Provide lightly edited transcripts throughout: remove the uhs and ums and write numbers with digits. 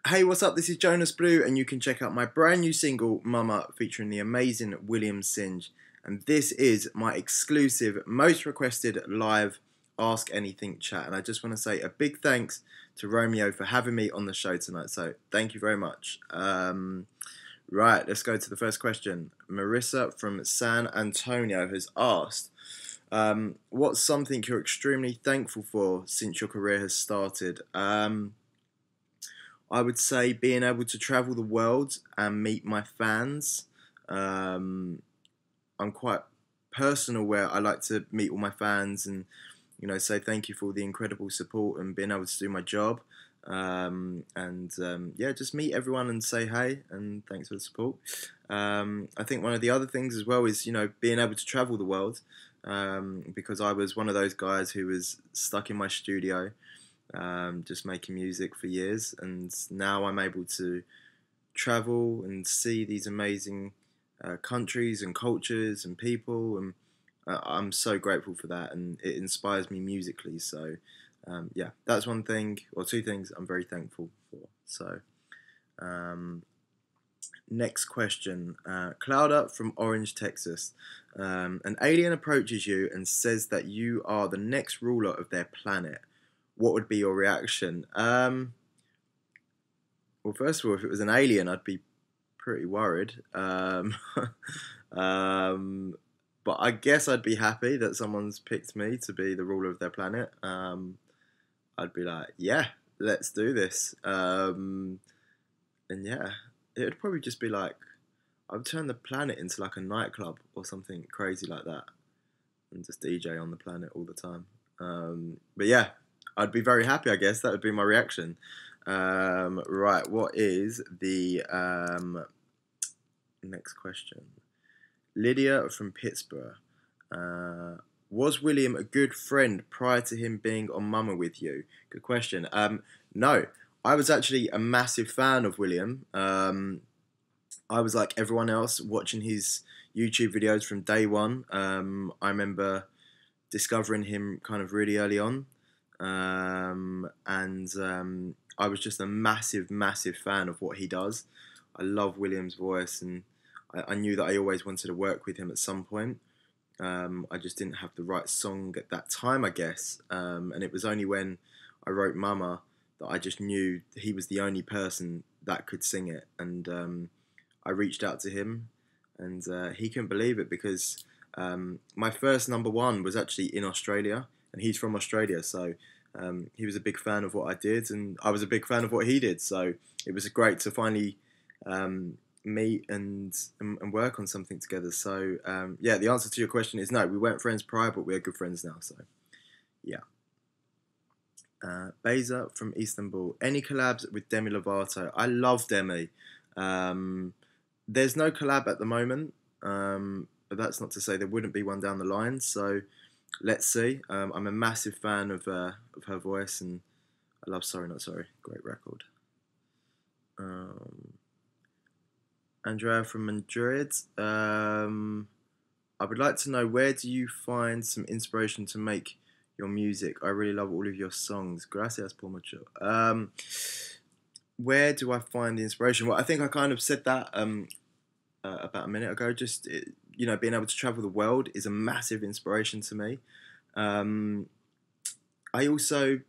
Hey, what's up? This is Jonas Blue, and you can check out my brand new single, Mama, featuring the amazing William Singe. And this is my exclusive, most requested live Ask Anything chat. And I just want to say a big thanks to Romeo for having me on the show tonight. So thank you very much. Right, let's go to the first question. Marissa from San Antonio has asked, what's something you're extremely thankful for since your career has started? I would say being able to travel the world and meet my fans. I'm quite personal where I like to meet all my fans and say thank you for all the incredible support and being able to do my job. Yeah, just meet everyone and say hey and thanks for the support. I think one of the other things as well is being able to travel the world, because I was one of those guys who was stuck in my studio, just making music for years, and now I'm able to travel and see these amazing countries and cultures and people, and I'm so grateful for that, and it inspires me musically. So yeah, that's one thing or two things I'm very thankful for. So next question, Clouder from Orange, Texas. An alien approaches you and says that you are the next ruler of their planet. What would be your reaction? Well, first of all, if it was an alien, I'd be pretty worried. But I guess I'd be happy that someone's picked me to be the ruler of their planet. I'd be like, yeah, let's do this. And yeah, it would probably just be like, I would turn the planet into like a nightclub or something crazy like that, and just DJ on the planet all the time. But yeah, I'd be very happy, I guess. That would be my reaction. Right, what is the next question? Lydia from Pittsburgh. Was William a good friend prior to him being on Mama with you? Good question. No, I was actually a massive fan of William. I was like everyone else, watching his YouTube videos from day one. I remember discovering him kind of really early on. I was just a massive, massive fan of what he does. I love William's voice, and I knew that I always wanted to work with him at some point. I just didn't have the right song at that time, I guess. And it was only when I wrote Mama that I just knew he was the only person that could sing it. And I reached out to him, and he couldn't believe it, because my first number one was actually in Australia, and he's from Australia, so he was a big fan of what I did, and I was a big fan of what he did. So it was great to finally meet and work on something together. So yeah, the answer to your question is no. We weren't friends prior, but we're good friends now. So yeah. Beza from Istanbul. Any collabs with Demi Lovato? I love Demi. There's no collab at the moment, but that's not to say there wouldn't be one down the line. So let's see. I'm a massive fan of her voice, and I love Sorry Not Sorry. Great record. Andrea from Madrid. I would like to know, where do you find some inspiration to make your music? I really love all of your songs. Gracias por mucho. Where do I find the inspiration? Well, I think I kind of said that about a minute ago. Just being able to travel the world is a massive inspiration to me. I also,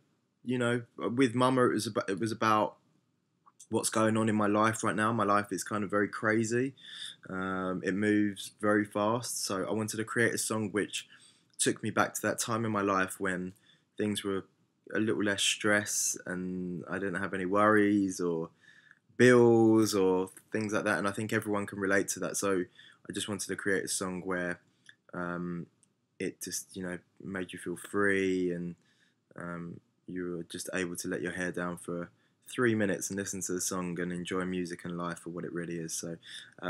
with Mama, it was about what's going on in my life right now. My life is kind of very crazy. It moves very fast. So I wanted to create a song which took me back to that time in my life when things were a little less stress and I didn't have any worries or bills or things like that. And I think everyone can relate to that. So I just wanted to create a song where it just, made you feel free, and you were just able to let your hair down for 3 minutes and listen to the song and enjoy music and life for what it really is. So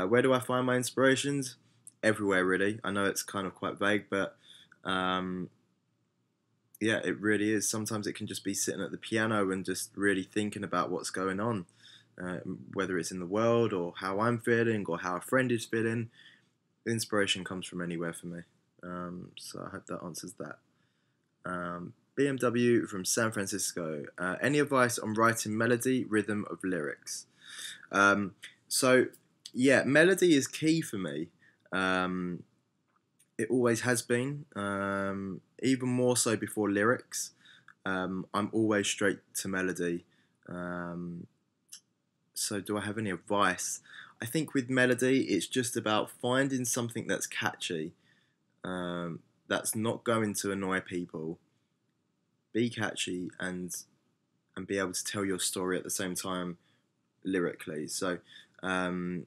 where do I find my inspirations? Everywhere, really. I know it's kind of quite vague, but yeah, it really is. Sometimes it can just be sitting at the piano and just really thinking about what's going on, whether it's in the world or how I'm feeling or how a friend is feeling. Inspiration comes from anywhere for me. So I hope that answers that. BMW from San Francisco. Any advice on writing melody, rhythm of lyrics? Um, so, yeah, melody is key for me. Um, it always has been, even more so before lyrics. I'm always straight to melody. Um, so, do I have any advice? I think with melody, it's just about finding something that's catchy, that's not going to annoy people. Be catchy and be able to tell your story at the same time lyrically. So um,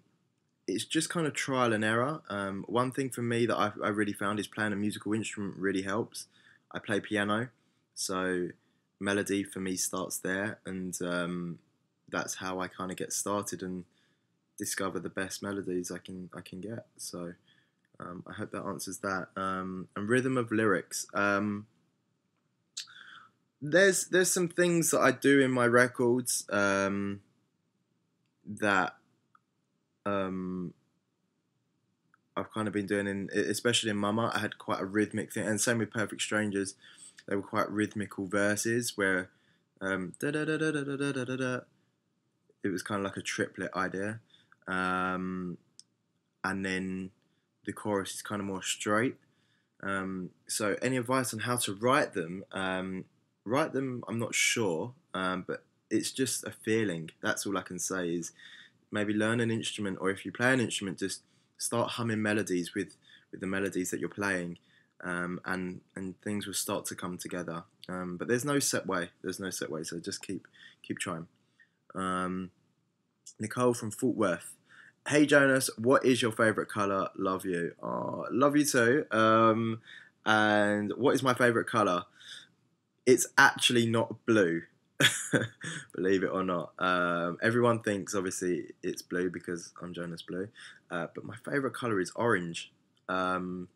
it's just kind of trial and error. One thing for me that I really found is playing a musical instrument really helps. I play piano, so melody for me starts there, and that's how I kind of get started and discover the best melodies I can get. So I hope that answers that. And rhythm of lyrics. There's some things that I do in my records that um, I've kind of been doing especially in Mama. I had quite a rhythmic thing, and same with Perfect Strangers. They were quite rhythmical verses where da da da da da da da da da. It was kind of like a triplet idea, and then the chorus is kind of more straight. So any advice on how to write them? Write them, I'm not sure, but it's just a feeling. That's all I can say is maybe learn an instrument, or if you play an instrument, just start humming melodies with the melodies that you're playing, and things will start to come together. But there's no set way. There's no set way. So just keep trying. Nicole from Fort Worth. Hey Jonas, what is your favourite colour? Love you. Oh, love you too. And what is my favourite colour? It's actually not blue, believe it or not. Everyone thinks obviously it's blue because I'm Jonas Blue, but my favourite colour is orange, and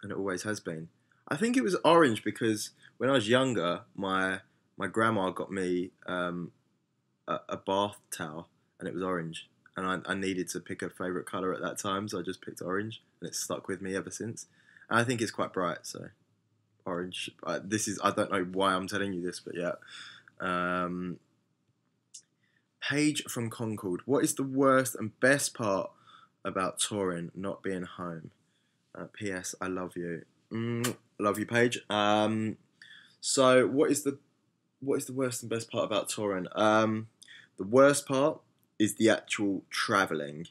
it always has been. I think it was orange because when I was younger, my grandma got me a bath towel, and it was orange, and I needed to pick a favourite colour at that time, so I just picked orange, and it's stuck with me ever since. And I think it's quite bright, so orange. This is, I don't know why I'm telling you this, but yeah. Paige from Concord. What is the worst and best part about touring? Not being home. P.S. I love you. Love you, Paige. So what is the worst and best part about touring? The worst part is the actual travelling.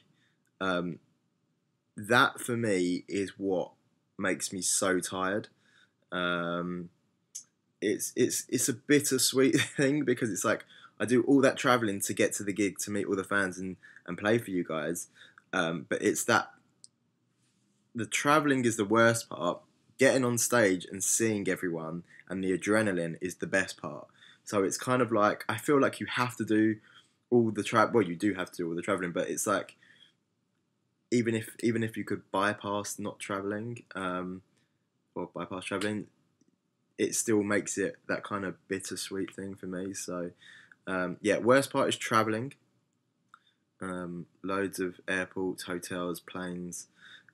That for me is what makes me so tired. It's a bittersweet thing because it's like I do all that travelling to get to the gig to meet all the fans and play for you guys. But it's that the travelling is the worst part. Getting on stage and seeing everyone and the adrenaline is the best part. So it's kind of like I feel like you have to do all the well, you do have to do all the travelling, but it's like even if you could bypass not travelling, or bypass travelling, it still makes it that kind of bittersweet thing for me. So yeah, worst part is travelling. Loads of airports, hotels, planes.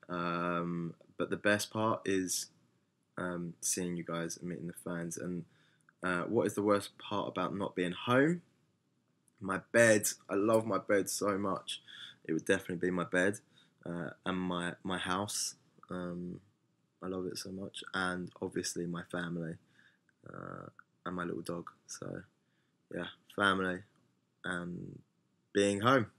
But the best part is seeing you guys and meeting the fans. And what is the worst part about not being home? My bed. I love my bed so much. It would definitely be my bed and my house. I love it so much, and obviously my family and my little dog. So yeah, family and being home.